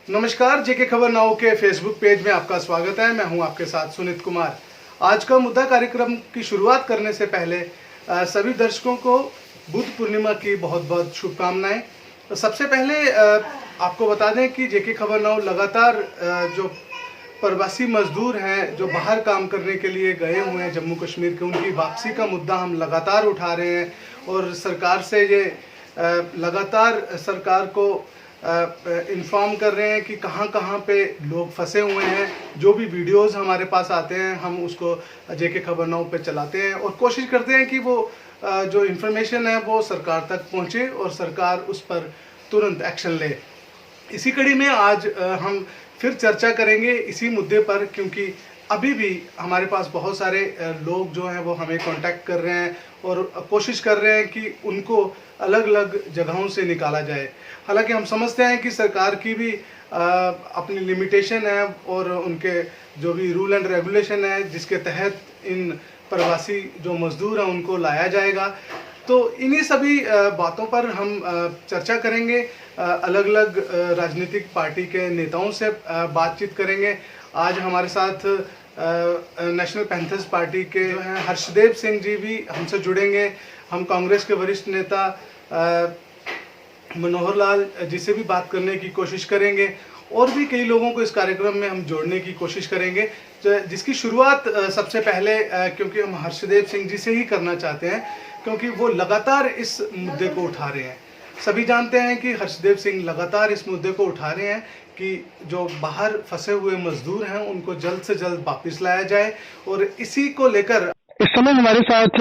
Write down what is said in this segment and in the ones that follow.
नमस्कार, जेके खबर नाउ के फेसबुक पेज में आपका स्वागत है। मैं हूं आपके साथ सुनीत कुमार। आज का मुद्दा कार्यक्रम की शुरुआत करने से पहले सभी दर्शकों को बुद्ध पूर्णिमा की बहुत बहुत शुभकामनाएं। सबसे पहले आपको बता दें कि जेके खबर नाउ लगातार जो प्रवासी मजदूर हैं जो बाहर काम करने के लिए गए हुए हैं जम्मू कश्मीर के, उनकी वापसी का मुद्दा हम लगातार उठा रहे हैं और सरकार से ये लगातार सरकार को इन्फॉर्म कर रहे हैं कि कहाँ कहाँ पे लोग फंसे हुए हैं। जो भी वीडियोस हमारे पास आते हैं हम उसको जेके खबर नाउ पे चलाते हैं और कोशिश करते हैं कि वो जो इन्फॉर्मेशन है वो सरकार तक पहुँचे और सरकार उस पर तुरंत एक्शन ले। इसी कड़ी में आज हम फिर चर्चा करेंगे इसी मुद्दे पर, क्योंकि अभी भी हमारे पास बहुत सारे लोग जो हैं वो हमें कांटेक्ट कर रहे हैं और कोशिश कर रहे हैं कि उनको अलग अलग जगहों से निकाला जाए। हालांकि हम समझते हैं कि सरकार की भी अपनी लिमिटेशन है और उनके जो भी रूल एंड रेगुलेशन है जिसके तहत इन प्रवासी जो मजदूर हैं उनको लाया जाएगा। तो इन्हीं सभी बातों पर हम चर्चा करेंगे, अलग अलग राजनीतिक पार्टी के नेताओं से बातचीत करेंगे। आज हमारे साथ नेशनल पैंथर्स पार्टी के जो हैं हर्षदेव सिंह जी भी हमसे जुड़ेंगे। हम कांग्रेस के वरिष्ठ नेता मनोहर लाल जी से भी बात करने की कोशिश करेंगे और भी कई लोगों को इस कार्यक्रम में हम जोड़ने की कोशिश करेंगे, जिसकी शुरुआत सबसे पहले क्योंकि हम हर्षदेव सिंह जी से ही करना चाहते हैं, क्योंकि वो लगातार इस मुद्दे को उठा रहे हैं। सभी जानते हैं कि हर्षदेव सिंह लगातार इस मुद्दे को उठा रहे हैं कि जो बाहर फंसे हुए मजदूर हैं उनको जल्द से जल्द वापस लाया जाए और इसी को लेकर इस समय हमारे साथ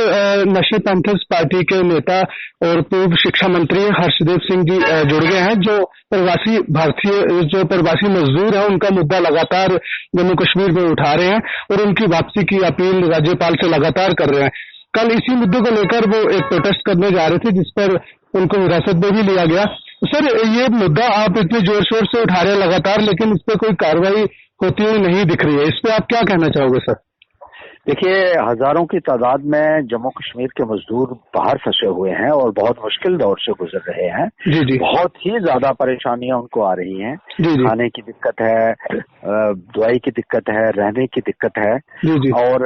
नेशनल पैंथर्स पार्टी के नेता और पूर्व शिक्षा मंत्री हर्षदेव सिंह जी जुड़ गए हैं, जो प्रवासी मजदूर हैं उनका मुद्दा लगातार जम्मू कश्मीर में उठा रहे हैं और उनकी वापसी की अपील राज्यपाल से लगातार कर रहे हैं। कल इसी मुद्दे को लेकर वो एक प्रोटेस्ट करने जा रहे थे जिस पर उनको हिरासत में भी लिया गया। सर, ये मुद्दा आप इतने जोर शोर से उठा रहे हैं लगातार, लेकिन इस पर कोई कार्रवाई होती हुई नहीं दिख रही है। इस पे आप क्या कहना चाहोगे सर? देखिए, हजारों की तादाद में जम्मू कश्मीर के मजदूर बाहर फंसे हुए हैं और बहुत मुश्किल दौर से गुजर रहे हैं। जी। बहुत ही ज्यादा परेशानियां उनको आ रही हैं। जी। खाने की दिक्कत है, दवाई की दिक्कत है, रहने की दिक्कत है। जी। और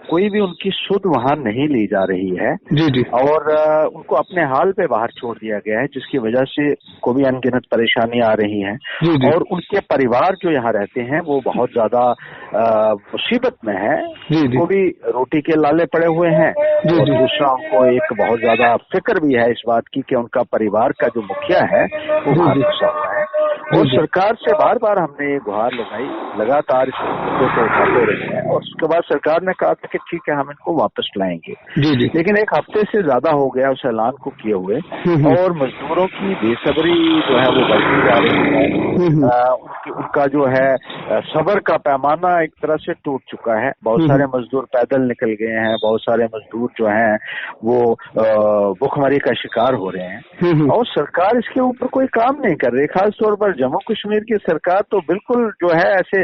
कोई भी उनकी सुध वहां नहीं ली जा रही है। जी। और उनको अपने हाल पे बाहर छोड़ दिया गया है, जिसकी वजह से को भी अनगिनत परेशानियां आ रही हैं। जी। और उनके परिवार जो यहाँ रहते हैं वो बहुत ज्यादा मुसीबत में है। उनको भी रोटी के लाले पड़े हुए हैं और दूसरा उनको एक बहुत ज्यादा फिक्र भी है इस बात की कि उनका परिवार का जो मुखिया है वो बाहर फंसा हुआ है। और सरकार से बार बार हमने ये गुहार लगाई, लगातार इस मुद्दे को उठाते रहे हैं और उसके बाद सरकार ने कहा था कि ठीक है हम इनको वापस लाएंगे। लेकिन एक हफ्ते से ज्यादा हो गया उस ऐलान को किए हुए और मजदूरों की बेसब्री जो है वो बढ़ती जा रही है। उनका जो है सब्र का पैमाना एक तरह से टूट चुका है। बहुत सारे मजदूर पैदल निकल गए हैं, बहुत सारे मजदूर जो हैं वो भूखमरी का शिकार हो रहे हैं और सरकार इसके ऊपर कोई काम नहीं कर रही। खास तौर पर जम्मू कश्मीर की सरकार तो बिल्कुल जो है ऐसे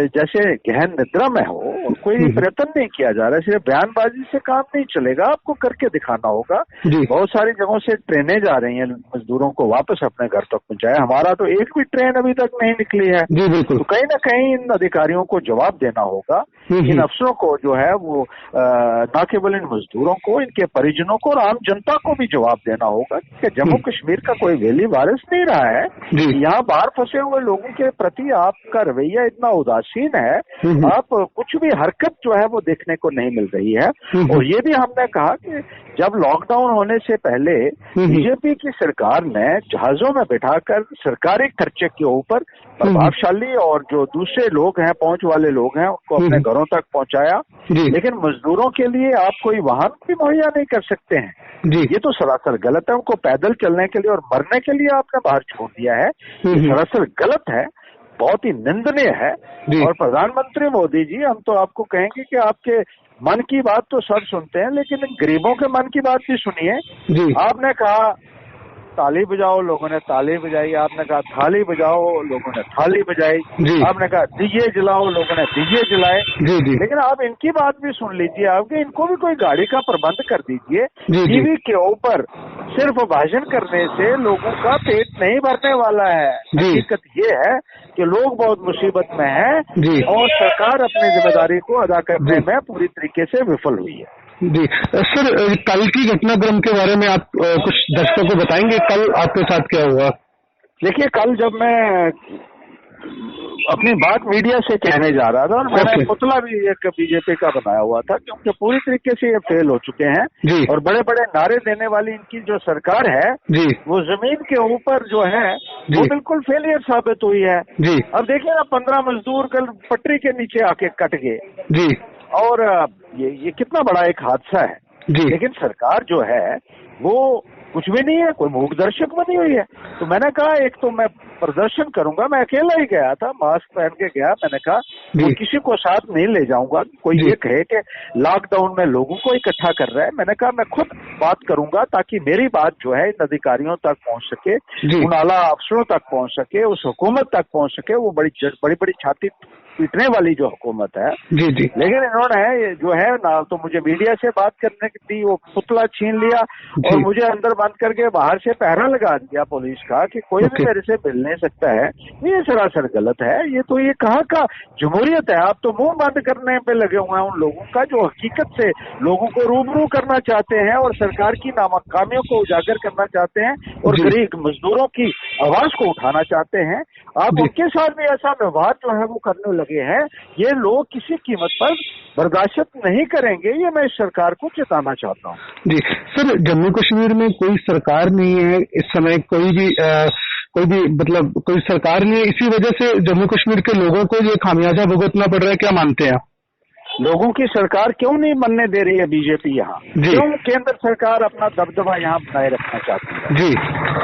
जैसे गहन निद्रा में हो, कोई प्रयत्न नहीं किया जा रहा है। सिर्फ बयानबाजी से काम नहीं चलेगा, आपको करके दिखाना होगा। बहुत सारी जगहों से ट्रेनें जा रही हैं मजदूरों को वापस अपने घर तक पहुंचाए। हमारा तो एक भी ट्रेन अभी तक नहीं निकली है। तो कहीं ना कहीं इन अधिकारियों को जवाब देना होगा, इन अफसरों को जो है वो न केवल इन मजदूरों को, इनके परिजनों को और आम जनता को भी जवाब देना होगा कि जम्मू कश्मीर का कोई वेली वारिस नहीं रहा है। यहाँ बाहर फंसे हुए लोगों के प्रति आपका रवैया इतना उदासीन है, आप कुछ भी हरकत जो है वो देखने को नहीं मिल रही है। और ये भी हमने कहा कि जब लॉकडाउन होने से पहले बीजेपी की सरकार ने जहाजों में बिठाकर सरकारी खर्चे के ऊपर प्रभावशाली और जो दूसरे लोग हैं, पहुंच वाले लोग हैं, उनको अपने घरों तक पहुंचाया, लेकिन मजदूरों के लिए आप कोई वाहन भी मुहैया नहीं कर सकते हैं। ये तो सरासर गलत है। उनको पैदल चलने के लिए और मरने के लिए आपने बाहर छोड़ दिया है, ये सरासर गलत है, बहुत ही निंदनीय है। और प्रधानमंत्री मोदी जी, हम तो आपको कहेंगे कि आपके मन की बात तो सब सुनते हैं, लेकिन गरीबों के मन की बात भी सुनिए। आपने कहा ताली बजाओ, लोगों ने ताली बजाई। आपने कहा थाली बजाओ, लोगों ने थाली बजाई। आपने कहा दिए जलाओ, लोगों ने दिए जलाए। लेकिन आप इनकी बात भी सुन लीजिए, आपके इनको भी कोई गाड़ी का प्रबंध कर दीजिए। टीवी के ऊपर सिर्फ भाषण करने से लोगों का पेट नहीं भरने वाला है। हकीकत ये है कि लोग बहुत मुसीबत में हैं और सरकार अपनी जिम्मेदारी को अदा करने में पूरी तरीके से विफल हुई है। जी सर, कल की घटनाक्रम के बारे में आप कुछ दर्शकों को बताएंगे, कल आपके साथ क्या हुआ? देखिए, कल जब मैं अपनी बात मीडिया से कहने जा रहा था और मैंने पुतला भी एक बीजेपी का बनाया हुआ था, क्योंकि पूरी तरीके से ये फेल हो चुके हैं और बड़े बड़े नारे देने वाली इनकी जो सरकार है वो जमीन के ऊपर जो है वो बिल्कुल फेलियर साबित हुई है। अब देखिए ना, 15 मजदूर कल पटरी के नीचे आके कट गए और ये कितना बड़ा एक हादसा है। लेकिन सरकार जो है वो कुछ भी नहीं है, कोई मूक दर्शक बनी हुई है। तो मैंने कहा एक तो मैं प्रदर्शन करूंगा, मैं अकेला ही गया था, मास्क पहन के गया। मैंने कहा मैं किसी को साथ नहीं ले जाऊंगा। कोई ये कहे कि लॉकडाउन में लोगों को इकट्ठा कर रहा है, मैंने कहा मैं खुद बात करूंगा ताकि मेरी बात जो है इन अधिकारियों तक पहुंच सके, उन आला अफसरों तक पहुंच सके, उस हुकूमत तक पहुंच सके। वो बड़ी छाती पीटने वाली जो हुकूमत है। लेकिन इन्होंने जो है ना तो मुझे मीडिया से बात करने की दी, वो पुतला छीन लिया और मुझे अंदर बंद करके बाहर से पहरा लगा दिया पुलिस का कि कोई भी मेरे से मिल नहीं सकता है। ये सरासर गलत है। ये तो ये कहाँ का जमहूरियत है? आप तो मुंह बंद करने पे लगे हुए हैं उन लोगों का जो हकीकत से लोगों को रूबरू करना चाहते हैं और सरकार की नाकामियों को उजागर करना चाहते हैं और गरीब मजदूरों की आवाज को उठाना चाहते हैं। आप उनके साथ भी ऐसा व्यवहार जो है वो करने लगे हैं। ये लोग किसी कीमत पर बर्दाश्त नहीं करेंगे। ये मैं इस सरकार को चेताना चाहता हूँ। जी सर, जम्मू कश्मीर में कोई सरकार नहीं है इस समय, कोई भी मतलब कोई सरकार नहीं है। इसी वजह से जम्मू कश्मीर के लोगों को ये खामियाजा भुगतना पड़ रहा है, क्या मानते हैं? लोगों की सरकार क्यों नहीं बनने दे रही है बीजेपी यहाँ? क्यों केंद्र सरकार अपना दबदबा यहाँ बनाए रखना चाहती है?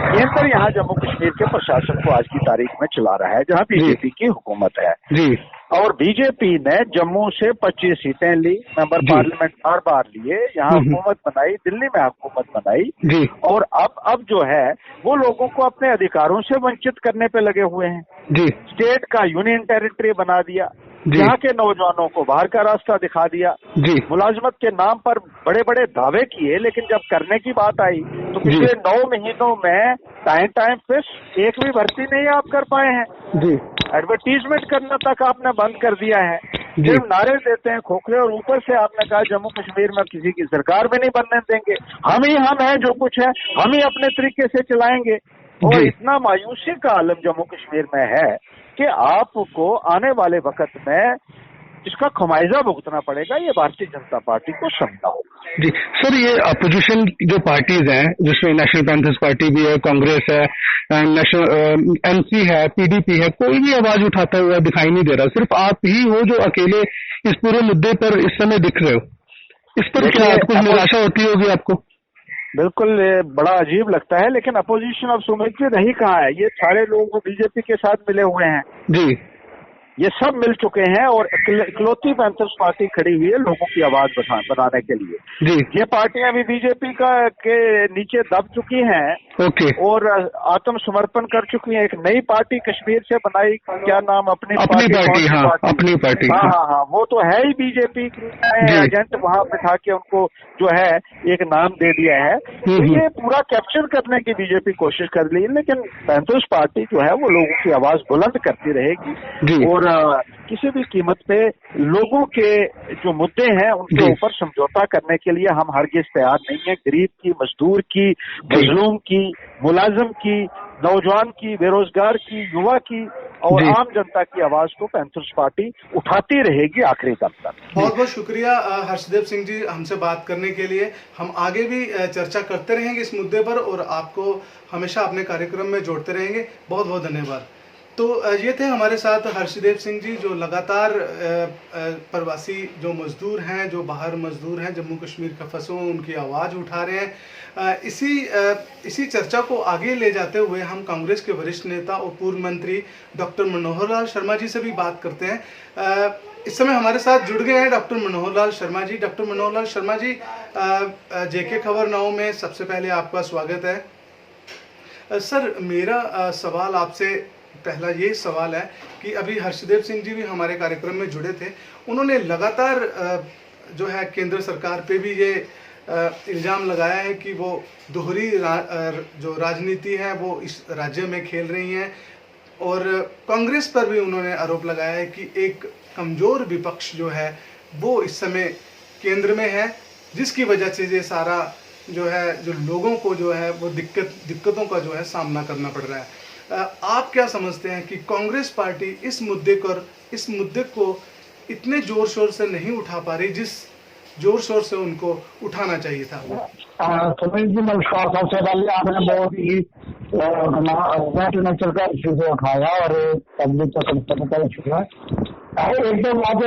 केंद्र यहाँ जम्मू कश्मीर के प्रशासन को आज की तारीख में चला रहा है, जहाँ बीजेपी की हुकूमत है। और बीजेपी ने जम्मू से 25 सीटें ली, मेंबर पार्लियामेंट बार लिए, यहाँ हुकूमत बनाई, दिल्ली में हुकूमत बनाई और अब जो है वो लोगों को अपने अधिकारों से वंचित करने पे लगे हुए हैं। स्टेट का यूनियन टेरिटरी बना दिया, यहाँ के नौजवानों को बाहर का रास्ता दिखा दिया, मुलाजमत के नाम पर बड़े बड़े दावे किए, लेकिन जब करने की बात आई तो पिछले 9 महीनों में टाइम पे एक भी भर्ती नहीं आप कर पाए हैं। एडवर्टीजमेंट करना तक आपने बंद कर दिया है। सिर्फ नारे देते हैं खोखले और ऊपर से आपने कहा जम्मू कश्मीर में किसी की सरकार भी नहीं बनने देंगे, हम हैं, जो कुछ है हम ही अपने तरीके से चलाएंगे। और इतना मायूसी का आलम जम्मू कश्मीर में है कि आपको आने वाले वक्त में इसका खमाइजा भुगतना पड़ेगा। ये भारतीय जनता पार्टी को समझना होगा। जी सर, ये अपोजिशन जो पार्टीज हैं जिसमें नेशनल पैंथर्स पार्टी भी है, कांग्रेस है, नेशनल एनसी है, पीडीपी है, कोई भी आवाज उठाता हुआ दिखाई नहीं दे रहा। सिर्फ आप ही हो जो अकेले इस पूरे मुद्दे पर इस समय दिख रहे हो। इस पर क्या कुछ निराशा होती होगी आपको? बिल्कुल, बड़ा अजीब लगता है, लेकिन अपोजिशन अब समझते रही कहाँ है। ये सारे लोग बीजेपी के साथ मिले हुए हैं। ये सब मिल चुके हैं और इकलौती पैंथर्स पार्टी खड़ी हुई है लोगों की आवाज बनाने के लिए। ये पार्टियां भी बीजेपी के नीचे दब चुकी हैं और आत्मसमर्पण कर चुकी हैं। एक नई पार्टी कश्मीर से बनाई, क्या नाम? अपनी पार्टी। हाँ, वो तो है ही बीजेपी एजेंट, वहां बिठा के उनको जो है एक नाम दे दिया है। तो ये पूरा कैप्चर करने की बीजेपी कोशिश कर रही है, लेकिन पैंथर्स पार्टी जो है वो लोगों की आवाज बुलंद करती रहेगी और किसी भी कीमत पे लोगों के जो मुद्दे हैं उनके ऊपर समझौता करने के लिए हम हरगिज तैयार नहीं है। गरीब की, मजदूर की, मजलूम की, मुलाजिम की, नौजवान की, बेरोजगार की, युवा की और आम जनता की आवाज को पैंथर्स पार्टी उठाती रहेगी आखिरी दम तक। बहुत बहुत शुक्रिया हर्षदेव सिंह जी हमसे बात करने के लिए। हम आगे भी चर्चा करते रहेंगे इस मुद्दे पर और आपको हमेशा अपने कार्यक्रम में जोड़ते रहेंगे। बहुत बहुत धन्यवाद। तो ये थे हमारे साथ हर्षदेव सिंह जी, जो लगातार प्रवासी जो मजदूर हैं, जो बाहर मजदूर हैं, जम्मू कश्मीर के फंसे हुए, उनकी आवाज़ उठा रहे हैं। इसी चर्चा को आगे ले जाते हुए हम कांग्रेस के वरिष्ठ नेता और पूर्व मंत्री डॉक्टर मनोहर लाल शर्मा जी से भी बात करते हैं। इस समय हमारे साथ जुड़ गए हैं डॉक्टर मनोहर लाल शर्मा जी। डॉक्टर मनोहर लाल शर्मा जी, जेके खबर नाउ में सबसे पहले आपका स्वागत है। सर मेरा सवाल आपसे पहला ये सवाल है कि अभी हर्षदेव सिंह जी भी हमारे कार्यक्रम में जुड़े थे। उन्होंने लगातार जो है केंद्र सरकार पे भी ये इल्ज़ाम लगाया है कि वो दोहरी जो राजनीति है वो इस राज्य में खेल रही हैं, और कांग्रेस पर भी उन्होंने आरोप लगाया है कि एक कमज़ोर विपक्ष जो है वो इस समय केंद्र में है, जिसकी वजह से ये सारा जो है जो लोगों को जो है वो दिक्कतों का जो है सामना करना पड़ रहा है। आप क्या समझते हैं कि कांग्रेस पार्टी इस मुद्दे को इतने जोर शोर से नहीं उठा पा रही जिस जोर शोर से उनको उठाना चाहिए था? सुनील जी नमस्कार। सबसे पहले आपने बहुत ही नेचर का इशू को उठाया और पब्लिक का इशू है। एक तो बात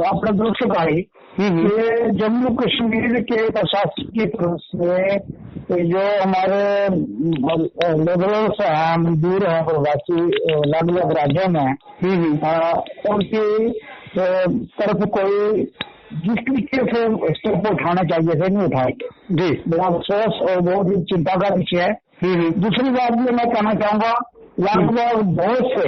आपने दुरुस्त कही कि जम्मू कश्मीर के प्रशासन की तरफ से जो हमारे लेबरर्स हैं, मजदूर हैं, प्रवासी अलग अलग राज्यों में उनकी तरफ कोई जिस तरीके से स्टेप उठाना चाहिए थे नहीं उठाए जी, बड़ा अफसोस और बहुत ही चिंता का विषय है। दूसरी बात भी मैं कहना चाहूंगा, लगभग बहुत से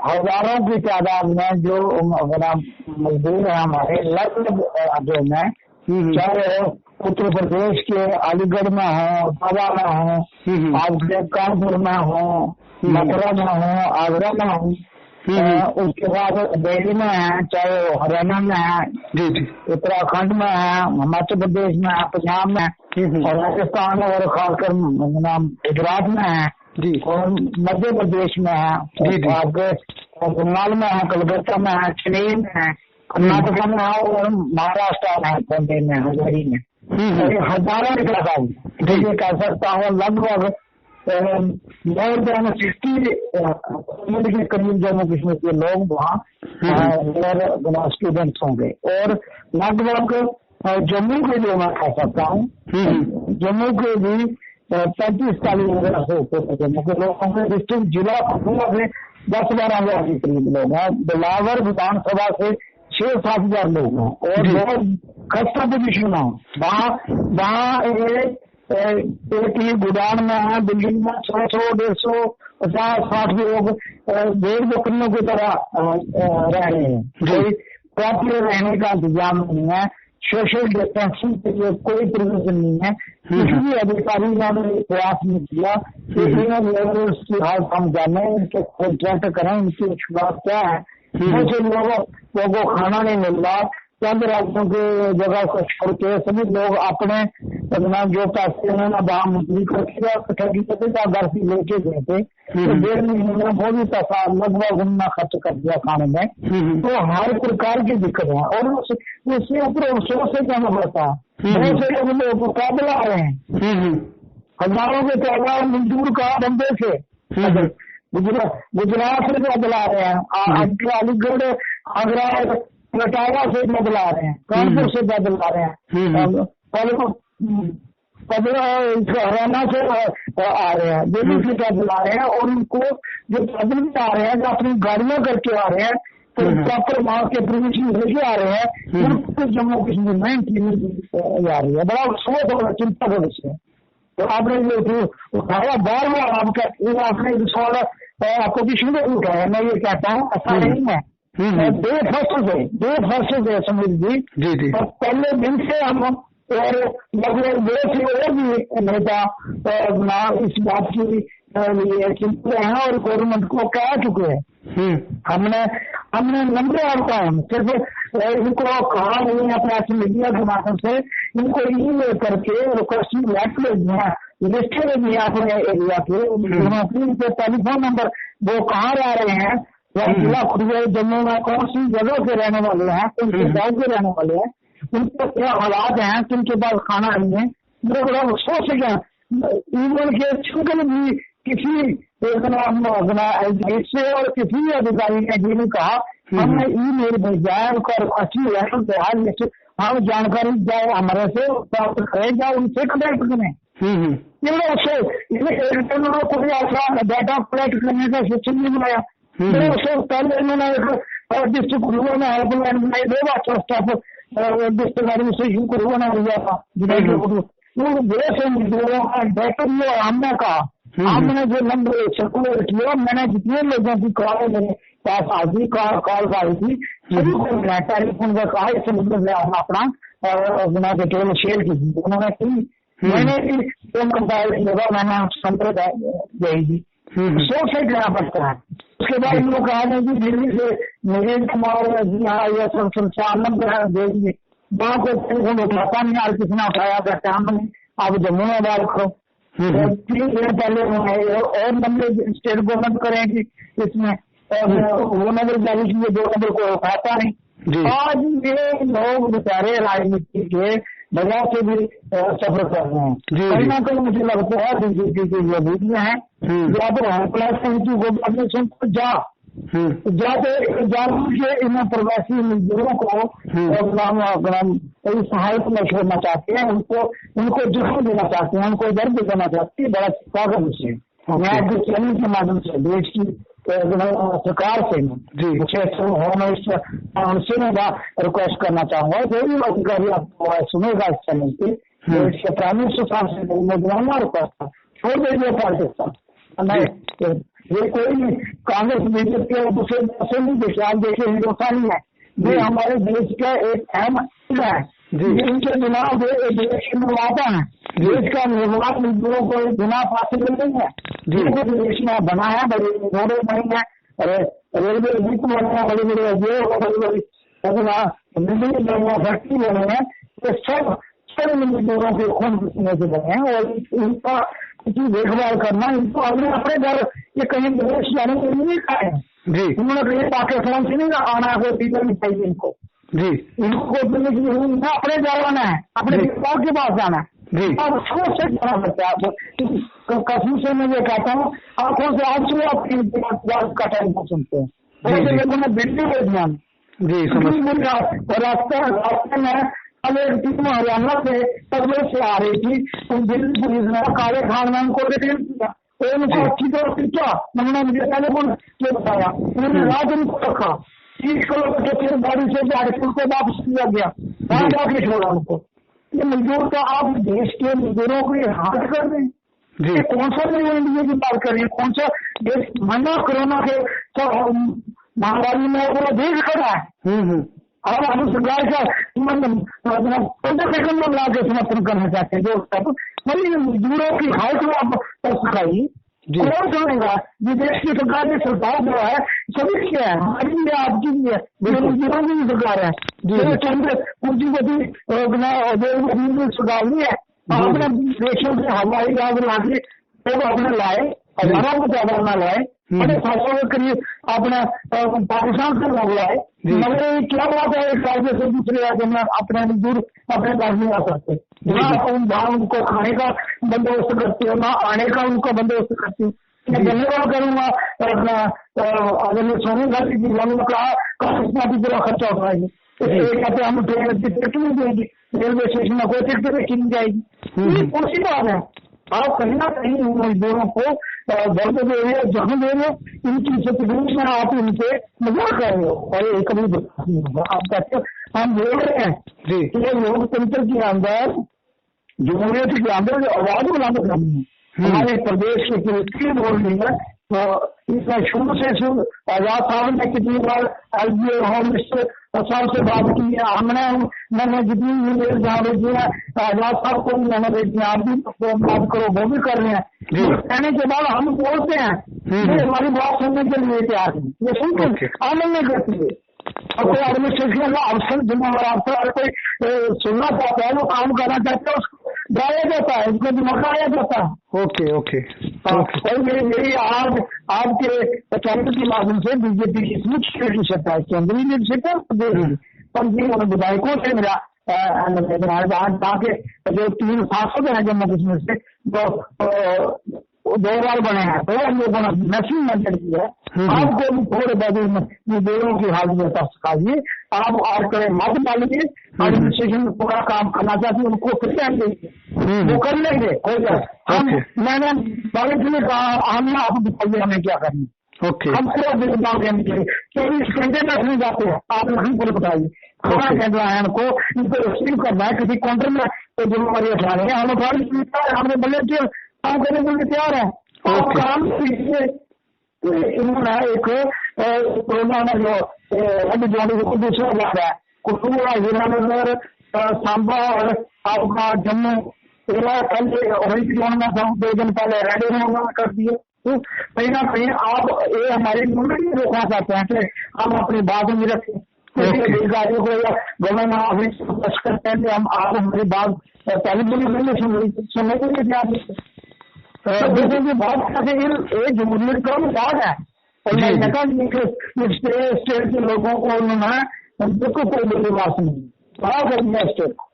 हजारों की तादाद में जो अपना मजदूर है हमारे अलग अलग राज्यों में, चाहे उत्तर प्रदेश के अलीगढ़ में हो, बाबा में हो, आपके कानपुर में हो, मथुरा में हो, आगरा में हो, उसके बाद दिल्ली में है, चाहे हरियाणा में है, उत्तराखंड में है, हिमाचल प्रदेश में है, पंजाब में है, और राजस्थान और खासकर गुजरात में है, और मध्य प्रदेश में है, आपके बंगाल में है, कलकत्ता में है, चेन्नई में है, कर्नाटका में है, और महाराष्ट्र में है, बॉम्बे में, हजारी में, हजारों की तादाद ये कह सकता हूँ लगभग मोर देन 60 के करीब जम्मू कश्मीर के लोग वहाँ स्टूडेंट्स होंगे। और लगभग जम्मू के लिए मैं कह सकता हूँ जम्मू के भी 35-40 वगैरह से होते जम्मू के लोग होंगे। डिस्ट्रिक्ट जिला से 10-12 हजार के करीब लोग हैं। बिलावर विधानसभा से 6-7 हजार लोग हैं और बहुत खस्ता पोजिशन है वहाँ एक ही गुदान में है, बिल्डिंग में 100-150 50-60 लोग भेड़ बकरियों की तरह रह रहे हैं। कोई प्रॉपर रहने का इंतजाम नहीं है, सोशल डिस्टेंसिंग के लिए कोई प्रोविजन नहीं है। किसी भी अधिकारी ने प्रयास नहीं किया कि इसकी हालत हम जाने, इनके कॉन्ट्रैक्ट करें, इनकी शुरुआत क्या है। बहुत से लोगों को खाना नहीं मिल रहा, चंद राज्यों के जगह को छोड़ के सभी लोग अपने जो पैसे उन्होंने वहाँ मंजूरी करके घर से लेके गए थे, तो 1.5 महीने में वो भी पैसा लगभग उन्होंने खर्च कर दिया खाने में। तो हर प्रकार की दिक्कत है और उसके ऊपर अफसोस से कहना पड़ता है। बहुत से लोग मुकाबला आ रहे हैं, हजारों के तादाद मजदूर का बंदे से गुजरात से बदला रहे हैं, अलीगढ़ आगरा बटाला से बदला रहे हैं, कानपुर से बदला रहे हैं, हरियाणा से आ रहे हैं, दिल्ली से बदला रहे हैं। और उनको जो पैदल भी आ रहे हैं, जो अपनी गाड़ियां करके आ रहे हैं, तो प्रॉपर वहां के परमिशन लेके आ रहे हैं, उनको जम्मू कश्मीर में आ रही है। बड़ा अफसोस और चिंता का विषय। तो आपने जो उठाया बार बार आपने सवाल अपोजिशन में उठाया, मैं ये कहता हूँ ऐसा नहीं है। दो फर्स्ट से समीर जी और पहले दिन से हम और लगभग 2 से और भी नेता इस बात की लिए चिंतित हैं और गवर्नमेंट को कह चुके हैं। हमने नंबर आपका सिर्फ इनको कहा नहीं है प्रेस मीडिया के माध्यम से, इनको ईमेल करके रिक्वेस्ट लेटर लिस्ट में दिया अपने एरिया के टेलीफोन नंबर, वो कहाँ रह रहे हैं, जिला खुद जम्मू में कौन सी जगह के रहने वाले हैं, कौन से गाँव के रहने वाले हैं, उनके क्या हालात हैं, किनके पास खाना नहीं है। मेरा बड़ा अफसोस है क्या ईमेल के छूकर भी किसी से और किसी भी अधिकारी ने जी ने कहा हमने ईमेल भेजा है, हम जानकारी जाए हमारे से प्राप्त करें, जाए उनसे कनेक्ट करें। कोई ऐसा डाटा कलेक्ट करने का सिस्टम नहीं बनाया। पहले इन्होंने डिस्ट्रिक्ट कुरुआ में हेल्पलाइन बनाई, 2 बार स्टाफ डिस्ट्रिक्ट एडमिनिस्ट्रेशन कुरुआ ने दिया था। वो से मजदूरों का डाटा हमने कहा आपने जो नंबर सर्कुलर किया, मैंने जितने लोगों की कॉल मेरे पास आई कॉल आई थी, सभी को मिला टेलीफोन का कहा इससे मतलब अपना डिटेल शेयर की थी उन्होंने की। मैंने भी कंपाइल किया, मैंने संप्रदाय गई थी, सोच से देना पड़ता है। उसके बाद इन लोग कहा कि दिल्ली से नरेंद्र कुमार जी आया चार नंबर भेजिए, वहाँ को टेलीफोन उठाता नहीं, और किसी ने उठाया करते हमने आप जम्मू में बात करो। 3 दिन पहले और नंबर स्टेट गवर्नमेंट करेंगी इसमें, वो नंबर जारी किए, 2 नंबर को उठाता नहीं। आज ये लोग बेचारे राजनीति के वजह से भी सफर कर रहे हैं। कहीं ना कहीं मुझे लगता है बीजेपी के जो वीडियो है या तो प्लस गवर्नेशन को जानबूझ के इन प्रवासी मजदूरों को सहायता में छोड़ना चाहते हैं, उनको जोखिम देना चाहते हैं, उनको दर्द देना चाहते हैं। बड़ा स्वागत विषय मैं आज चैनल के माध्यम से देश की सरकार से उनसे मैं रिक्वेस्ट करना चाहूंगा, जो भी अधिकारी आपको सुनेगा इस चैनल के प्राइम मिनिस्टर साहब से मैं रिक्वेस्ट छोड़ दीजिए पाकिस्तान। ये कोई नहीं कांग्रेस बीजेपी और दूसरे नहीं देखे, आप देखिए हिंदुस्तानी है, ये हमारे देश का एक अहम है, इनके बिना देश निर्माता है, देश का निर्माण मजदूरों को बिना पॉसिबल नहीं है। जिनको देश में बना है, बड़ी रोडें बनी है, रेलवे वित्त बने हैं, बड़ी बड़ी उद्योग, बड़ी बड़ी बिजली बनी है, फैक्ट्री बने हैं, ये सब मजदूरों के खून पसीने से बने हैं। और इनका की देखभाल करना, इनको अपने घर ये कहीं विदेश जाने के लिए नहीं खाए जी, उन्होंने कहीं पाकिस्तान से नहीं आना है, टीचर नहीं चाहिए इनको जी, इनको अपने जाना है, अपने विभाग के पास जाना है और उसको से जाना पड़ता है आपको। कसम से मैं ये कहता हूँ, आंखों से आंसू आप का टाइम सुनते हैं, बिल्ली भेजना रास्ते में अब एक टीम हरियाणा से तबले से आ रही थी, दिल्ली पुलिस ने काले खान में उनको डिटेल दिया, उनको अच्छी तरह पीछा, मैंने मुझे टेलीफोन ये बताया, उन्होंने रात उनको रखा, 30 किलोमीटर की गाड़ी से झारखंड को वापस किया गया, वहां जाके छोड़ा उनको। ये मजदूर का आप देश के मजदूरों को हाथ कर रहे हैं, ये कौन सा इंडिया की बात कर रही है, कौन सा देश महीना कोरोना के महामारी में पूरा देश खड़ा है। और हम सरकार का सेकंड में ला के समर्थन करना चाहते हैं, जो मजदूरों की हालत में आप सिखाई कौन सुनेगा। विदेश की सरकार की सरकार जो है सभी की है, हमारी भी है, आपकी भी है, मजदूरों की भी सरकार है, पूंजीपति सरकार नहीं है। अपने देशों से हवाई जहाज ला के अपने लाए, हजारों को ज्यादा न लाए, बड़े 700 के करीब अपने पाकिस्तान से लोग लाए, मगर क्या बात है, एक राज्य से दूसरे राज्य में अपने मजदूर अपने पास नहीं आ सकते, जहाँ उनको खाने का बंदोबस्त करते हो, ना आने का उनको बंदोबस्त करते हो। मैं धन्यवाद करूंगा अगर मैं सोने घाटी की कहा भी पूरा खर्चा उठाएंगे, कहते हम ट्रेन की टिकट नहीं देंगे, रेलवे स्टेशन में कोई टिकट नहीं की जाएगी, ये कौन सी बात है। आप कहीं ना कहीं मजदूरों को दर्द दे रहे हो, जहाँ दे रहे हो, इनकी तकलीफ में आप इनके मजाक कर रहे हो, और ये कभी नहीं होगा। आप कहते हो हम बोल रहे हैं कि लोकतंत्र के अंदर, जमहूरियत के अंदर जो आवाज बुलंद करनी है, हमारे प्रदेश के किसी बोल रही है, इसमें शुरू से शुरू आजाद साहब ने कितनी बार एलजी होम मिनिस्टर साहब से बात की है, मैंने जितनी ईमेल जहाँ भेजी है आजाद साहब को भी मैंने भेजी है, आप भी बात करो, वो भी कर रहे हैं। कहने के बाद हम बोलते हैं, हमारी बात सुनने के लिए तैयार है, ये सुनते आनंद नहीं करती है। और कोई एडमिनिस्ट्रेशन का अवसर जिम्मेवार अवसर कोई सुनना चाहता है, वो काम करना चाहता है, उसको डाया जाता है, उसको दिखाया जाता है। ओके मेरी आज के चैनल के माध्यम से बीजेपी की मुख्य लीडरशिप है, केंद्रीय लीडरशिप है, पर ये विधायकों से मेरा आज जाके जो 3 सांसद हैं जम्मू कश्मीर से, जो 2 बार बने हैं, तो हम लोगों ने मैसेज मेंटेन किया है, आपको भी थोड़े बजे मजदूरों की हालत सिखाइए, आप और करें मत डालिए, एडमिनिस्ट्रेशन में पूरा काम करना चाहती है, उनको फिर टाइम देंगे, वो कर लेंगे, हो जाए। मैंने बालिक ने कहा हम आप बताइए हमें क्या करना, हम पूरा दिमाग देने के लिए 24 घंटे तक नहीं जाते हैं, आप लखनपुर बताइए, खाना कहना है हमको, इनको रिसीव करना है, किसी काउंटर में कोई जिम्मेवारी उठा रहे हैं, हम उठा हमने वॉलंटियर काम करने के लिए तैयार है, और काम इन्होंने एक कोरोना में जो अभी जो दूसरा जा रहा है कुटुंबा हीरानगर सांबा और आपका जम्मू कल दो दिन पहले रेडी कर दिए। तो कहीं ना कहीं आप ये हमारी मूवमेंट रोकना चाहते हैं कि हम अपनी बात नहीं रखें, बेरोजगारियों को या गवर्नमेंट ऑफिस करते हैं कि हम आप हमारी बात पहले सुनने के लिए तैयार नहीं। तो बहुत सारे जमहूरियत का मिजाज है और स्टेट के लोगों को उन्होंने बिल्कुल कोई बड़ी बात नहीं बड़ा कर दिया स्टेट को।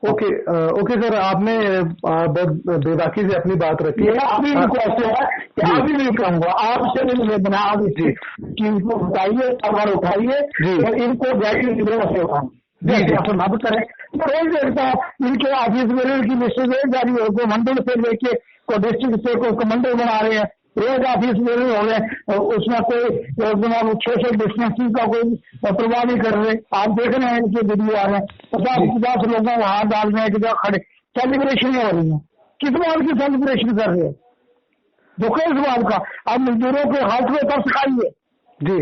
ओके सर, आपने बहुत बेबाकी से अपनी बात रखी है। अभी रिक्वेस्ट है कि अभी नहीं कहूँगा, आपसे भी निवेदन है आप इस चीज को उठाइए, सवाल उठाइए और इनको गैर से उठाएं मत करें। रोज देखता हूँ इनके ऑफिस में इनकी लिस्ट जारी हो, को मंडल से लेके को डिस्ट्रिक्ट से को मंडल बना रहे हैं, रोज ऑफिस में हो रहे, उसमें कोई सोशल डिस्टेंसिंग का कोई प्रवाह नहीं कर रहे। आप देख रहे हैं इनके वीडियो आ रहे हैं, 50 लोगों को हाथ डाल रहे हैं कि जो खड़े सेलिब्रेशन हो रही है। किस बात की सेलिब्रेशन कर रहे हैं? दुख है इस बात का। आप मजदूरों के हाथ में तरस खाइए जी।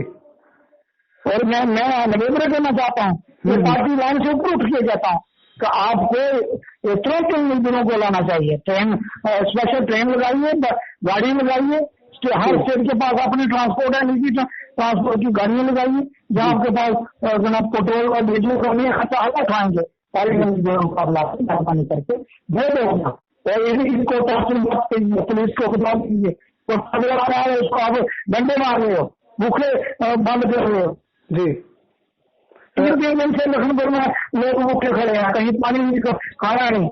और मैं निवेदन करना चाहता हूँ कि पार्टी लाइन से ऊपर उठ के कहता हूँ कि आपको तुरंत मजदूरों को लाना चाहिए। ट्रेन स्पेशल ट्रेन लगाइए, गाड़ी लगाइए, हर स्टेट के पास अपनी ट्रांसपोर्ट है, निजी ट्रांसपोर्ट की गाड़ियां लगाइए। जहाँ आपके पास पेट्रोल और डीजल का नहीं खर्चा अलग खाएंगे, सारे मजदूरों का मेहरबानी करके दे देगा। और इनको पुलिस को बता दीजिए, तो उसको आप डंडे मार रहे हो, भूखे बंद कर रहे हो जी। 3 दिन से लखनपुर में लोग भूखे खड़े हैं, कहीं पानी नहीं खाना नहीं।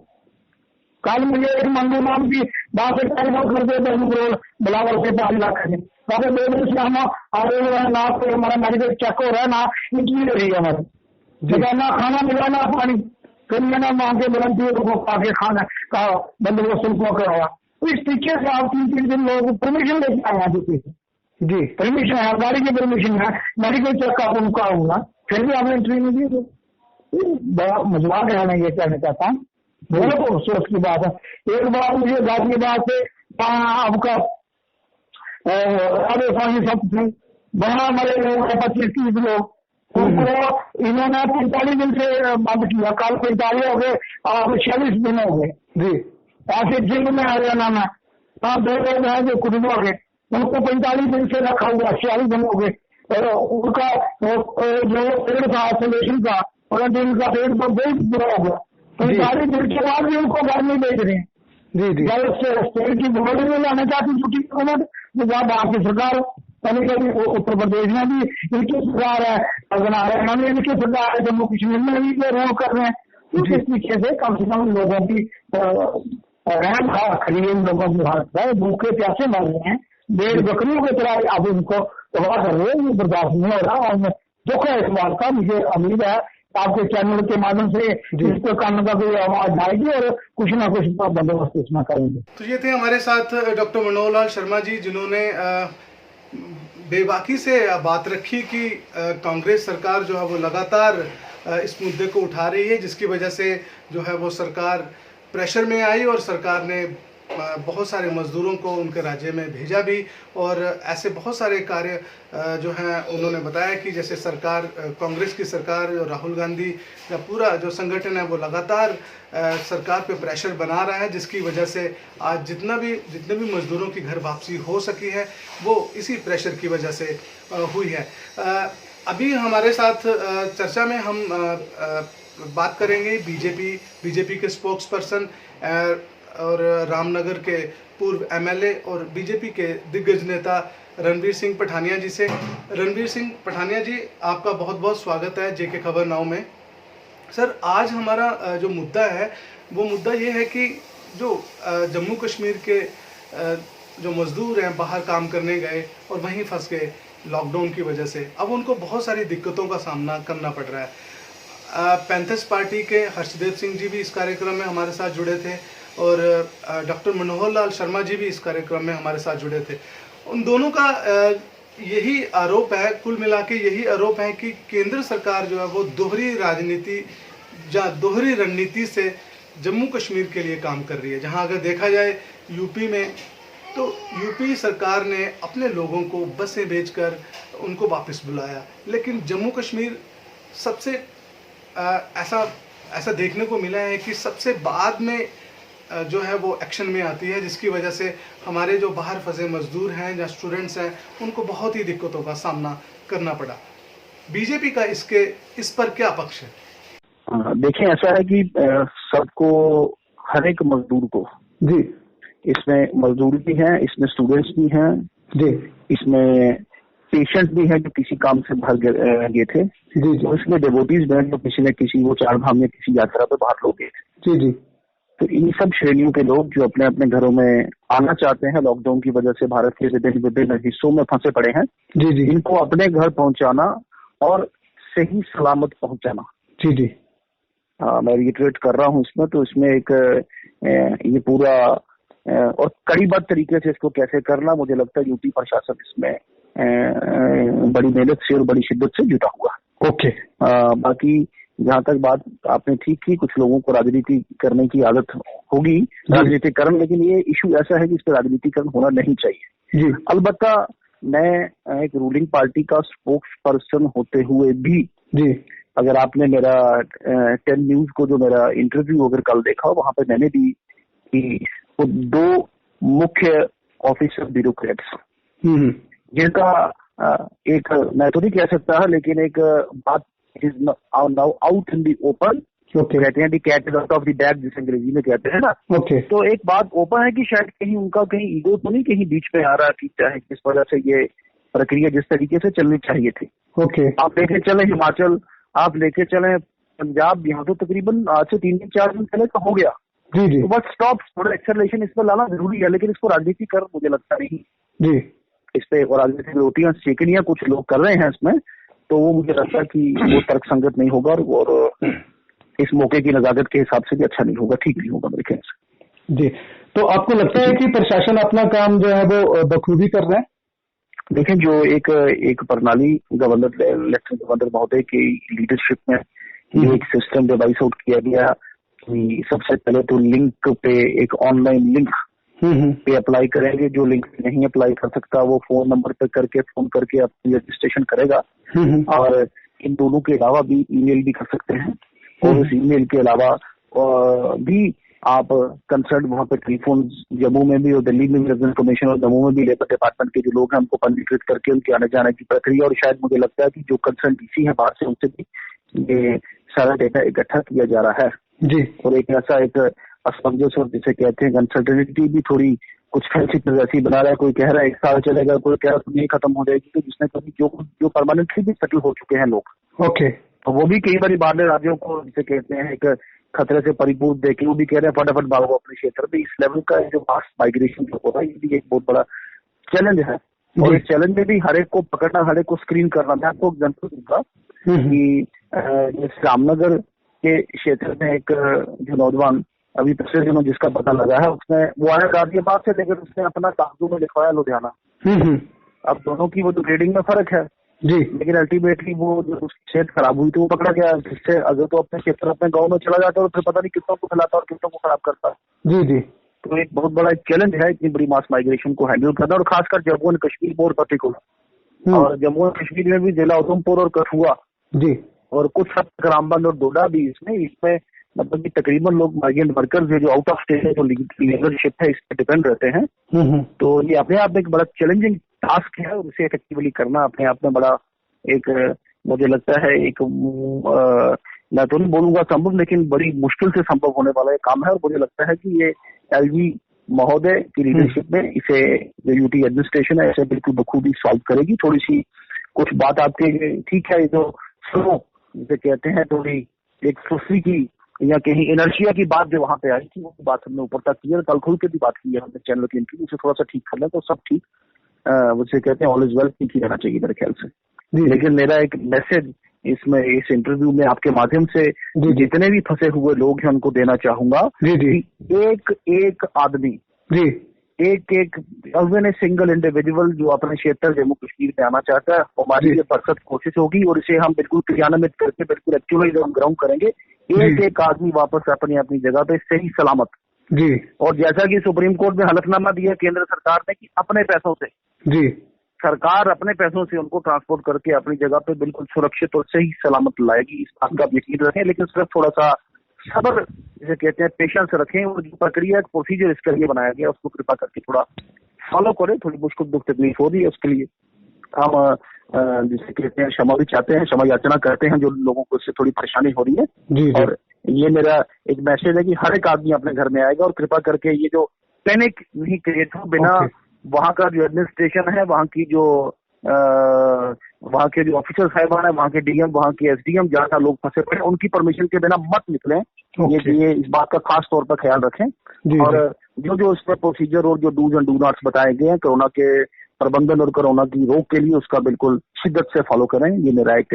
कल मुझे एक मंडू नाम की बात कर दे बलावर से 5 लाख है, 2 दिन से हम आगे ना तो हमारा मेडिकल चेक हो रहा है, ना इंटरव्यू हो रही है हमारी, ना खाना मिला ना पानी। फिर मैंने मांगे वॉलंटियर को आगे खाना का बंदोबस्त उनको करवा। इस तरीके से आप 3 दिन लोग परमिशन लेके आए हैं जी, परमिशन है, गाड़ी की परमिशन है, मेडिकल चेकअप उनका होगा, फिर भी आपने एंट्री नहीं दी। तो बड़ा मजबूत है, मैं ये कहना चाहता हूँ। बहुत अफसोस की बात है। एक बार मुझे गाजियाबाद से आपका राजस्थानी सब थे, वहाँ मरे लोग 25-30 लोग, उनको इन्होंने 45 दिन से बंद किया। कल 45 हो गए, अब 46 दिन हो गए जी। ऐसे जिले में हरियाणा में 2 लोग हैं जो कुटुंब हो गए, उनको 45 दिन से रखा हुआ, 46 दिन हो गए। और उनका जो पेड़ था आइसोलेशन का, क्वारंटीन का पेड़ तो बहुत बुरा हो गया। 45 दिन के बाद भी उनको घर नहीं भेज रहे हैं जी। स्टेट की गवर्नमेंट में लाना चाहती छुट्टी गवर्नमेंट, जो बाहर की सरकार, कभी उत्तर प्रदेश में भी इनकी सरकार है, हरियाणा में इनकी सरकार है, जम्मू कश्मीर में भी ये रोल कर रहे हैं। इस तरीके से कम लोगों की रहन खड़ी इन लोगों की हालत है, भूखे प्यासे मर रहे हैं, भेड़ बकरियों की तरह अब इनको तबाह कर रहे हैं। ये बर्दाश्त नहीं हो रहा और दुख है इस बात का। मुझे उम्मीद है आपके चैनल के माध्यम से इसको कानून का कोई आवाज आएगी और कुछ ना कुछ बंदोबस्त इसमें करेंगे। तो ये थे हमारे साथ डॉक्टर मनोहर लाल शर्मा जी, जिन्होंने बेबाकी से बात रखी कि कांग्रेस सरकार जो है वो लगातार इस मुद्दे को उठा रही है, जिसकी वजह से जो है वो सरकार प्रेशर में आई और सरकार ने बहुत सारे मजदूरों को उनके राज्य में भेजा भी। और ऐसे बहुत सारे कार्य जो हैं उन्होंने बताया कि जैसे सरकार, कांग्रेस की सरकार और राहुल गांधी का पूरा जो संगठन है वो लगातार सरकार पे प्रेशर बना रहा है, जिसकी वजह से आज जितने भी मजदूरों की घर वापसी हो सकी है वो इसी प्रेशर की वजह से हुई है। अभी हमारे साथ चर्चा में हम बात करेंगे बीजेपी के स्पोक्स पर्सन और रामनगर के पूर्व एमएलए और बीजेपी के दिग्गज नेता रणवीर सिंह पठानिया जी से। रणवीर सिंह पठानिया जी, आपका बहुत बहुत स्वागत है जेके खबर नाउ में। सर, आज हमारा जो मुद्दा है वो मुद्दा ये है कि जो जम्मू कश्मीर के जो मजदूर हैं बाहर काम करने गए और वहीं फंस गए लॉकडाउन की वजह से, अब उनको बहुत सारी दिक्कतों का सामना करना पड़ रहा है। पैंथर्स पार्टी के हर्षदेव सिंह जी भी इस कार्यक्रम में हमारे साथ जुड़े थे और डॉक्टर मनोहर लाल शर्मा जी भी इस कार्यक्रम में हमारे साथ जुड़े थे। उन दोनों का यही आरोप है, कुल मिला के यही आरोप है कि केंद्र सरकार जो है वो दोहरी राजनीति या दोहरी रणनीति से जम्मू कश्मीर के लिए काम कर रही है। जहां अगर देखा जाए यूपी में तो यूपी सरकार ने अपने लोगों को बसें भेजकर उनको वापस बुलाया, लेकिन जम्मू कश्मीर सबसे ऐसा देखने को मिला है कि सबसे बाद में जो है वो एक्शन में आती है, जिसकी वजह से हमारे जो बाहर फंसे मजदूर हैं या स्टूडेंट्स हैं उनको बहुत ही दिक्कतों का सामना करना पड़ा। बीजेपी का इस पर क्या पक्ष है? देखिए, ऐसा है कि सबको, हर एक मजदूर को जी, इसमें मजदूर भी हैं, इसमें स्टूडेंट्स भी हैं जी, इसमें पेशेंट भी हैं जो किसी काम से बाहर गए थे जी, जी, और इसमें डिवोटीज भी हैं जो किसी न किसी वो चार धाम या किसी यात्रा पे बाहर लोग गए थे। जी, जी। तो इन सब श्रेणियों के लोग जो अपने अपने घरों में आना चाहते हैं, लॉकडाउन की वजह से भारत के विभिन्न हिस्सों में फंसे पड़े हैं, जी, जी, इनको अपने घर पहुंचाना और सही सलामत पहुंचाना। जी, जी, मैं रिट्रेट कर रहा हूं इसमें, तो इसमें एक ये पूरा और कड़ीबद्ध तरीके से इसको कैसे करना, मुझे लगता है यूपी प्रशासन इसमें बड़ी मेहनत से और बड़ी शिद्दत से जुटा हुआ। ओके। बाकी जहाँ तक बात आपने ठीक की, कुछ लोगों को राजनीति करने की आदत होगी, राजनीतिकरण, लेकिन ये इशू ऐसा है कि इस पर राजनीतिकरण होना नहीं चाहिए। जी, अलबत्ता मैं एक रूलिंग पार्टी का स्पोक्स पर्सन होते हुए भी, जी, अगर आपने मेरा 10 न्यूज को जो मेरा इंटरव्यू अगर कल देखा, वहां पे मैंने भी कि वो 2 मुख्य ऑफिसर ब्यूरोक्रेट्स जिनका एक, मैं तो नहीं कह सकता, लेकिन एक बात is now out in the open, कहते हैं the cat is out of the bag, जिसे अंग्रेजी में कहते हैं ना। ओके। तो एक बात ओपन है कि शायद कहीं उनका कहीं ईगो तो नहीं कहीं बीच में आ रहा कि चाहे किस वजह से ये प्रक्रिया जिस तरीके से चलनी चाहिए थी। ओके। आप लेके चले हिमाचल, आप लेके चले पंजाब, यहाँ तो तकरीबन आज से 3-4 दिन पहले का हो गया। जी, जी, तो बस स्टॉप, थोड़ा एक्सेलरेशन इस पर लाना जरूरी है, लेकिन इसको राजनीतिकरण मुझे लगता नहीं जी, इस पे, और राजनीतिक रोटियां सेकनियां कुछ लोग कर रहे हैं इसमें, तो वो मुझे लगता है कि वो तर्क संगत नहीं होगा और इस मौके की नजाकत के हिसाब से भी अच्छा नहीं होगा, ठीक नहीं होगा मेरे ख्याल से। जी, तो आपको लगता है कि प्रशासन अपना काम जो है वो बखूबी कर रहा है? देखें, जो एक प्रणाली गवर्नर लेफ्टिनेंट गवर्नर महोदय की लीडरशिप में जो एक सिस्टम डिवाइस आउट किया गया कि सबसे पहले तो लिंक पे, एक ऑनलाइन लिंक पे अप्लाई करेंगे, जो लिंक नहीं अप्लाई कर सकता वो फोन नंबर पे फोन करके अपनी रजिस्ट्रेशन करेगा, और इन दोनों के अलावा भी ईमेल भी कर सकते हैं, और इस ईमेल के अलावा भी आप कंसर्न वहाँ पे टेलीफोन जम्मू में भी और दिल्ली में भी रेजिडेंट कमीशन और जम्मू में भी लेबर डिपार्टमेंट के जो लोग हैं उनको पंजीकृत करके उनके आने जाने की प्रक्रिया, और शायद मुझे लगता है कि जो कंसर्न डीसी है बाहर से उनसे भी ये सारा डेटा इकट्ठा किया जा रहा है जी। और एक ऐसा एक असमंजस और जिसे कहते हैं अनसर्टेनिटी भी थोड़ी कुछ फैंसी ऐसी बना रहा है। कोई कह रहा है 1 साल चलेगा, कोई कह रहा है नहीं खत्म हो जाएगी, तो जिसने कभी जो परमानेंटली भी सेटल हो चुके हैं लोग, ओके, तो वो भी कई बार बाहर राज्यों को जिसे कहते हैं एक खतरे से परिपूर्ण देखे, वो भी कह रहे हैं फटाफट भागो अपने क्षेत्र में। इस लेवल का जो मास माइग्रेशन जो हो रहा है, ये भी एक बहुत बड़ा चैलेंज है, और इस चैलेंज में भी हर एक को पकड़ना, हर एक को स्क्रीन करना। मैं आपको एग्जाम्पल दूंगा कि जैसे रामनगर के क्षेत्र में एक जो नौजवान अभी पिछले दिनों जिसका पता लगा है, उसने वो आया गाजियाबाद से, लेकिन उसने अपना कागजों में लिखवाया लुधियाना। अब दोनों की वो जो ग्रेडिंग में फर्क है जी, लेकिन अल्टीमेटली वो जो उसकी सेहत खराब हुई तो वो पकड़ा गया। जिससे अगर तो अपने क्षेत्र अपने गाँव में चला जाता है और फिर पता नहीं कितनों को फैलाता और कितनों को खराब करता है। जी, जी, तो एक बहुत बड़ा चैलेंज है इतनी बड़ी मास माइग्रेशन को हैंडल करना, और खासकर जम्मू एंड कश्मीर बहुत पर्टिकुलर, और जम्मू एंड कश्मीर में भी जिला उधमपुर और कठुआ जी, और कुछ हद तक रामबन और डोडा भी इसमें मतलब कि तकरीबन लोग माइग्रेंट वर्कर्स है जो आउट ऑफ स्टेट है, जो लीडरशिप है, इस पर डिपेंड रहते हैं। तो ये अपने आप में एक बड़ा चैलेंजिंग टास्क है, और इसे इफेक्टिवली करना अपने आप में बड़ा एक, मुझे लगता है एक, मैं तो नहीं बोलूंगा संभव, लेकिन बड़ी मुश्किल से संभव होने वाला एक काम है। और मुझे लगता है कि ये एलजी महोदय की लीडरशिप में इसे जो यूटी एडमिनिस्ट्रेशन है इसे बिल्कुल बखूबी सॉल्व करेगी। थोड़ी सी कुछ बात आपके ठीक है, जो स्लो जिसे कहते हैं, थोड़ी एक सुस्ती की या कहीं इनर्शिया की बात जो वहां पे आई थी, वो बात हमने ऊपर तक की है, कल खुल के भी बात की है हमने चैनल की इंटरव्यू, उसे थोड़ा सा ठीक कर लें तो सब ठीक, उसे कहते हैं ऑल इज वेल, ठीक ही रहना चाहिए मेरे ख्याल से। लेकिन मेरा एक मैसेज इसमें इस इंटरव्यू में आपके माध्यम से जितने भी फंसे हुए लोग हैं उनको देना चाहूंगा कि एक एक आदमी, एक सिंगल इंडिविजुअल जो अपने क्षेत्र जम्मू कश्मीर में आना चाहता है, हमारी ये भरसक कोशिश होगी और इसे हम बिल्कुल क्रियान्वित करके बिल्कुल एक्चुअली हम ग्राउंड करेंगे। एक एक आदमी वापस अपनी अपनी जगह पे सही सलामत जी। और जैसा कि सुप्रीम कोर्ट में हलफनामा दिया केंद्र सरकार ने कि अपने पैसों से जी सरकार अपने पैसों से उनको ट्रांसपोर्ट करके अपनी जगह पे बिल्कुल सुरक्षित और सही सलामत लाएगी, इस बात का आप यकीन रखें। लेकिन सिर्फ थोड़ा सा सब्र जिसे कहते हैं, पेशेंस रखें, और जो प्रक्रिया प्रोसीजर इसके लिए बनाया गया उसको कृपा करके थोड़ा फॉलो करें। थोड़ी मुश्किल दुख तकलीफ हो रही है, उसके लिए हम जिसे कहते हैं क्षमा भी चाहते हैं, क्षमा याचना करते हैं जो लोगों को इससे थोड़ी परेशानी हो रही है। जी और ये मेरा एक मैसेज है कि हर एक आदमी अपने घर में आएगा, और कृपा करके ये जो पैनिक नहीं क्रिएट हो, बिना वहाँ का जो एडमिनिस्ट्रेशन है, वहाँ की जो वहाँ के जो ऑफिसर साहिबान है, वहाँ के डीएम, वहाँ के एसडीएम, जहाँ लोग फंसे पड़े, उनकी परमिशन के बिना मत निकलें। ये इस बात का खास तौर पर ख्याल रखें। और जो इसमें प्रोसीजर और जो डूज एंड डू नॉट्स बताए गए हैं कोरोना के प्रबंधन और कोरोना की रोक के लिए, उसका बिल्कुल शिद्दत से फॉलो करें। ये मेरा एक,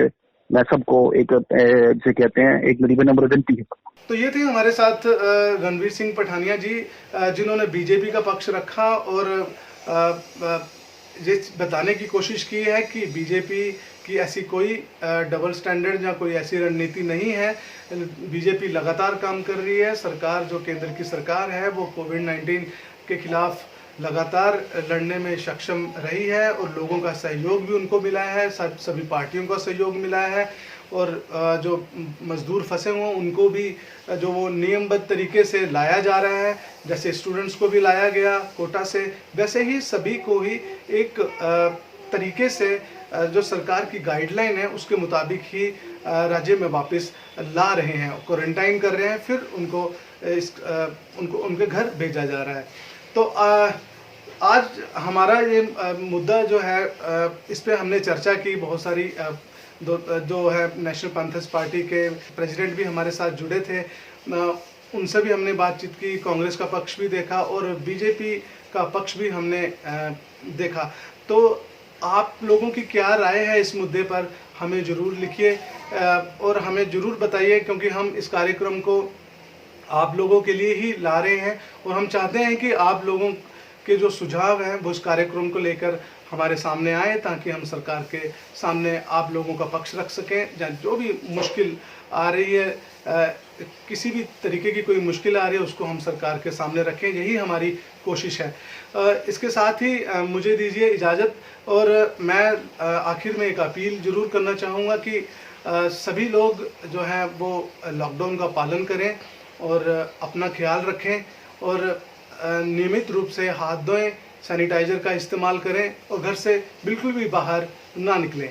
मैं सबको एक जिसे कहते हैं, एक मेरी विनम्र विनती है। तो ये थे हमारे साथ रणवीर सिंह पठानिया जी, जिन्होंने बीजेपी का पक्ष रखा और ये बताने की कोशिश की है कि बीजेपी की ऐसी कोई डबल स्टैंडर्ड या कोई ऐसी रणनीति नहीं है। बीजेपी लगातार काम कर रही है। सरकार, जो केंद्र की सरकार है, वो कोविड-19 के खिलाफ लगातार लड़ने में सक्षम रही है और लोगों का सहयोग भी उनको मिला है, सभी पार्टियों का सहयोग मिला है। और जो मजदूर फंसे हुए उनको भी जो वो नियमबद्ध तरीके से लाया जा रहा है, जैसे स्टूडेंट्स को भी लाया गया कोटा से, वैसे ही सभी को ही एक तरीके से जो सरकार की गाइडलाइन है उसके मुताबिक ही राज्य में वापस ला रहे हैं, क्वारंटाइन कर रहे हैं, फिर उनको उनके घर भेजा जा रहा है। तो आज हमारा ये मुद्दा जो है, इस पे हमने चर्चा की। बहुत सारी जो है नेशनल पैंथर्स पार्टी के प्रेसिडेंट भी हमारे साथ जुड़े थे, उनसे भी हमने बातचीत की, कांग्रेस का पक्ष भी देखा और बीजेपी का पक्ष भी हमने देखा। तो आप लोगों की क्या राय है इस मुद्दे पर, हमें ज़रूर लिखिए और हमें ज़रूर बताइए, क्योंकि हम इस कार्यक्रम को आप लोगों के लिए ही ला रहे हैं और हम चाहते हैं कि आप लोगों के जो सुझाव हैं वो इस कार्यक्रम को लेकर हमारे सामने आए, ताकि हम सरकार के सामने आप लोगों का पक्ष रख सकें। या जो भी मुश्किल आ रही है, किसी भी तरीके की कोई मुश्किल आ रही है, उसको हम सरकार के सामने रखें, यही हमारी कोशिश है। इसके साथ ही मुझे दीजिए इजाज़त, और मैं आखिर में एक अपील ज़रूर करना चाहूँगा कि सभी लोग जो हैं वो लॉकडाउन का पालन करें और अपना ख्याल रखें और नियमित रूप से हाथ धोएं, सैनिटाइज़र का इस्तेमाल करें और घर से बिल्कुल भी बाहर ना निकलें।